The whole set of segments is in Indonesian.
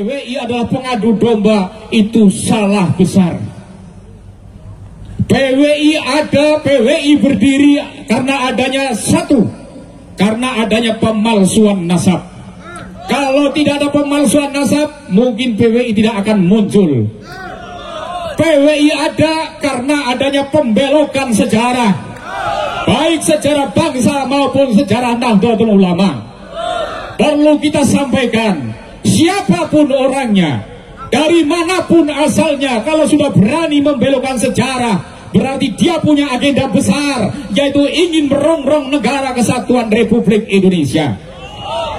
PWI adalah pengadu domba, itu salah besar. PWI berdiri karena adanya satu, karena adanya pemalsuan nasab. Kalau tidak ada pemalsuan nasab, mungkin PWI tidak akan muncul. PWI ada karena adanya pembelokan sejarah, baik sejarah bangsa maupun sejarah Nahdlatul Ulama. Perlu kita sampaikan, siapapun orangnya, dari manapun asalnya, kalau sudah berani membelokkan sejarah, berarti dia punya agenda besar, yaitu ingin merongrong negara kesatuan Republik Indonesia.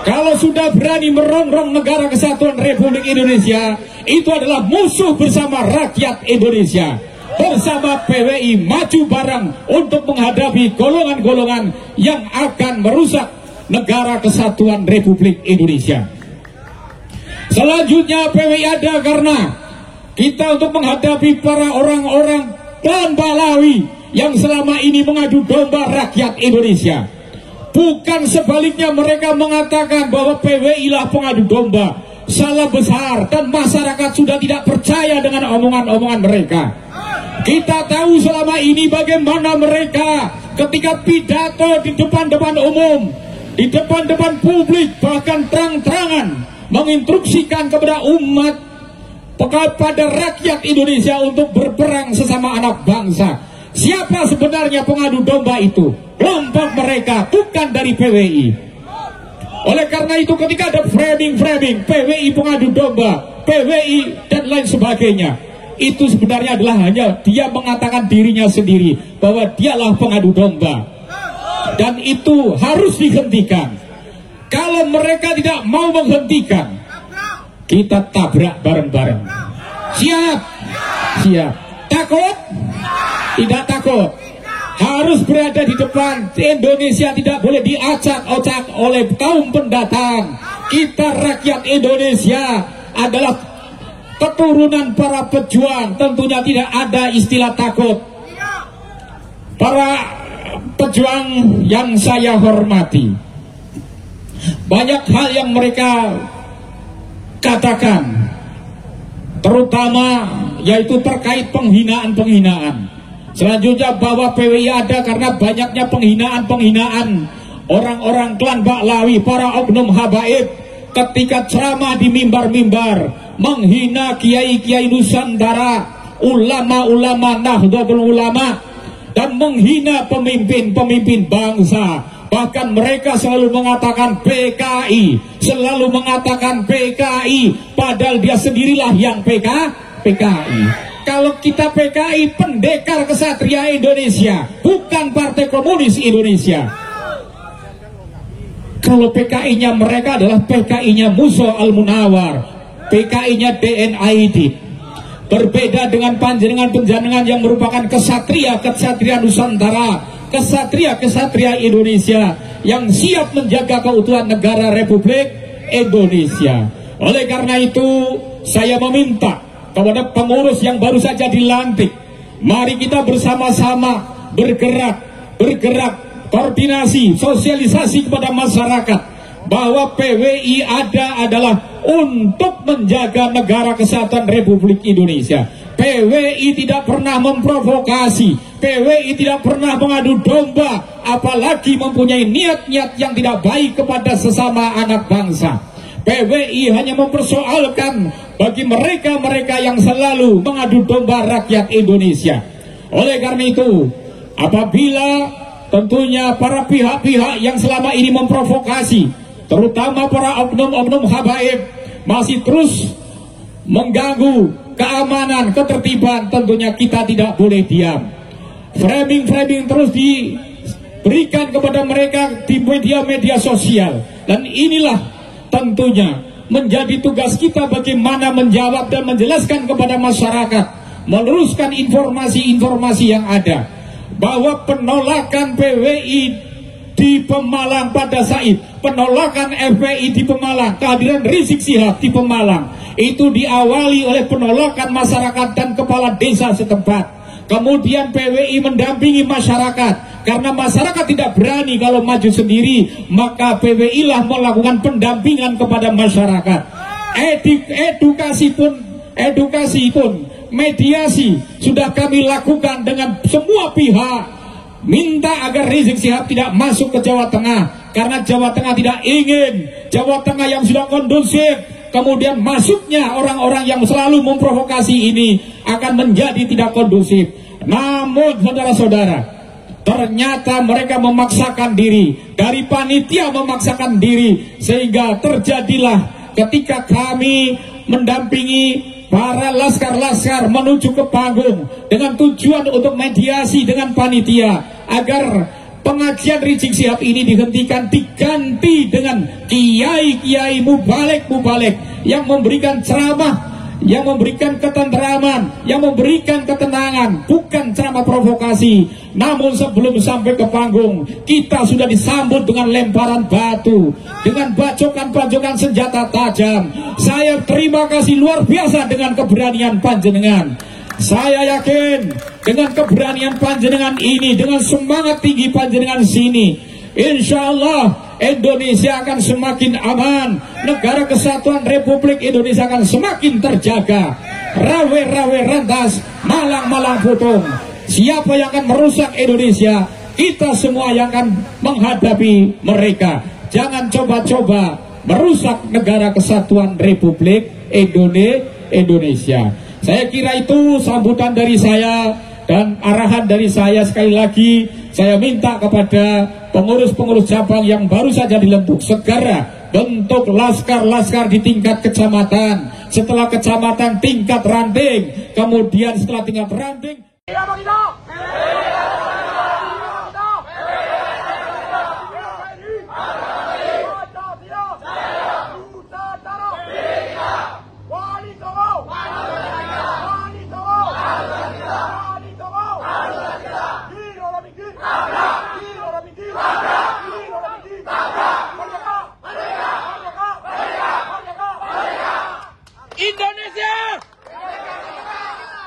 Kalau sudah berani merongrong negara kesatuan Republik Indonesia, itu adalah musuh bersama rakyat Indonesia. Bersama PWI maju bareng untuk menghadapi golongan-golongan yang akan merusak negara kesatuan Republik Indonesia. Selanjutnya PWI ada karena kita untuk menghadapi para orang-orang klan Balawi yang selama ini mengadu domba rakyat Indonesia. Bukan sebaliknya mereka mengatakan bahwa PWI lah pengadu domba. Salah besar, dan masyarakat sudah tidak percaya dengan omongan-omongan mereka. Kita tahu selama ini bagaimana mereka ketika pidato di depan-depan umum, di depan-depan publik, bahkan terang-terangan menginstruksikan kepada umat, kepada rakyat Indonesia untuk berperang sesama anak bangsa. Siapa sebenarnya pengadu domba itu? Kelompok mereka, bukan dari PWI. Oleh karena itu ketika ada framing PWI pengadu domba, PWI dan lain sebagainya, itu sebenarnya adalah hanya dia mengatakan dirinya sendiri bahwa dialah pengadu domba, dan itu harus dihentikan. Kalau mereka tidak mau menghentikan, kita tabrak bareng-bareng. Siap? Siap. Takut? Tidak takut. Harus berada di depan. Indonesia tidak boleh diacak-acak oleh kaum pendatang. Kita rakyat Indonesia adalah keturunan para pejuang. Tentunya tidak ada istilah takut. Para pejuang yang saya hormati, banyak hal yang mereka katakan, terutama yaitu terkait penghinaan-penghinaan. Selanjutnya bahwa PWI ada karena banyaknya penghinaan-penghinaan orang-orang klan Ba'lawi, para oknum habaib, ketika ceramah di mimbar-mimbar menghina kiai-kiai Nusantara, ulama-ulama Nahdlatul Ulama, dan menghina pemimpin-pemimpin bangsa. Bahkan mereka selalu mengatakan PKI, selalu mengatakan PKI, padahal dia sendirilah yang PKI. Kalau kita PKI, Pendekar Kesatria Indonesia, bukan Partai Komunis Indonesia. Kalau PKI-nya mereka adalah PKI-nya Musa Al-Munawar, PKI-nya DNID. Berbeda dengan panjenengan-panjenengan yang merupakan kesatria Nusantara, kesatria Indonesia yang siap menjaga keutuhan negara Republik Indonesia. Oleh karena itu, saya meminta kepada pengurus yang baru saja dilantik, mari kita bersama-sama bergerak, koordinasi, sosialisasi kepada masyarakat bahwa PWI adalah untuk menjaga negara kesatuan Republik Indonesia. PWI tidak pernah memprovokasi, PWI tidak pernah mengadu domba, apalagi mempunyai niat-niat yang tidak baik kepada sesama anak bangsa. PWI hanya mempersoalkan bagi mereka-mereka yang selalu mengadu domba rakyat Indonesia. Oleh karena itu, apabila tentunya para pihak-pihak yang selama ini memprovokasi, terutama para oknum-oknum habaib, masih terus mengganggu keamanan, ketertiban, tentunya kita tidak boleh diam. Framing terus diberikan kepada mereka di media-media sosial, dan inilah tentunya menjadi tugas kita bagaimana menjawab dan menjelaskan kepada masyarakat, meneruskan informasi-informasi yang ada, bahwa penolakan PWI di Pemalang pada Said, penolakan FPI di Pemalang, kehadiran Rizik Syihab di Pemalang, itu diawali oleh penolakan masyarakat dan kepala desa setempat. Kemudian PWI mendampingi masyarakat, karena masyarakat tidak berani kalau maju sendiri, maka PWI lah melakukan pendampingan kepada masyarakat. edukasi pun, mediasi sudah kami lakukan dengan semua pihak, minta agar Rizik Syihab tidak masuk ke Jawa Tengah, karena Jawa Tengah tidak ingin Jawa Tengah yang sudah kondusif, kemudian masuknya orang-orang yang selalu memprovokasi ini akan menjadi tidak kondusif. Namun saudara-saudara, ternyata mereka memaksakan diri, dari panitia memaksakan diri, sehingga terjadilah ketika kami mendampingi para laskar-laskar menuju ke panggung dengan tujuan untuk mediasi dengan panitia agar pengajian Rizik Syihab ini dihentikan, diganti dengan kiai-kiai mubalek yang memberikan ceramah, yang memberikan ketenteraman, yang memberikan ketenangan, bukan ceramah provokasi. Namun sebelum sampai ke panggung, kita sudah disambut dengan lemparan batu, dengan bacokan-bacokan senjata tajam. Saya terima kasih luar biasa dengan keberanian panjenengan. Saya yakin dengan keberanian panjenengan ini, dengan semangat tinggi panjenengan sini, insya Allah Indonesia akan semakin aman, negara kesatuan Republik Indonesia akan semakin terjaga. Rawe-rawe rantas, malang-malang putung. Siapa yang akan merusak Indonesia, kita semua yang akan menghadapi mereka. Jangan coba-coba merusak negara kesatuan Republik Indonesia. Saya kira itu sambutan dari saya dan arahan dari saya. Sekali lagi saya minta kepada pengurus-pengurus cabang yang baru saja dibentuk, segera bentuk laskar-laskar di tingkat kecamatan, setelah kecamatan tingkat ranting, kemudian setelah tingkat ranting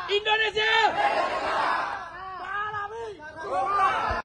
Indonesia!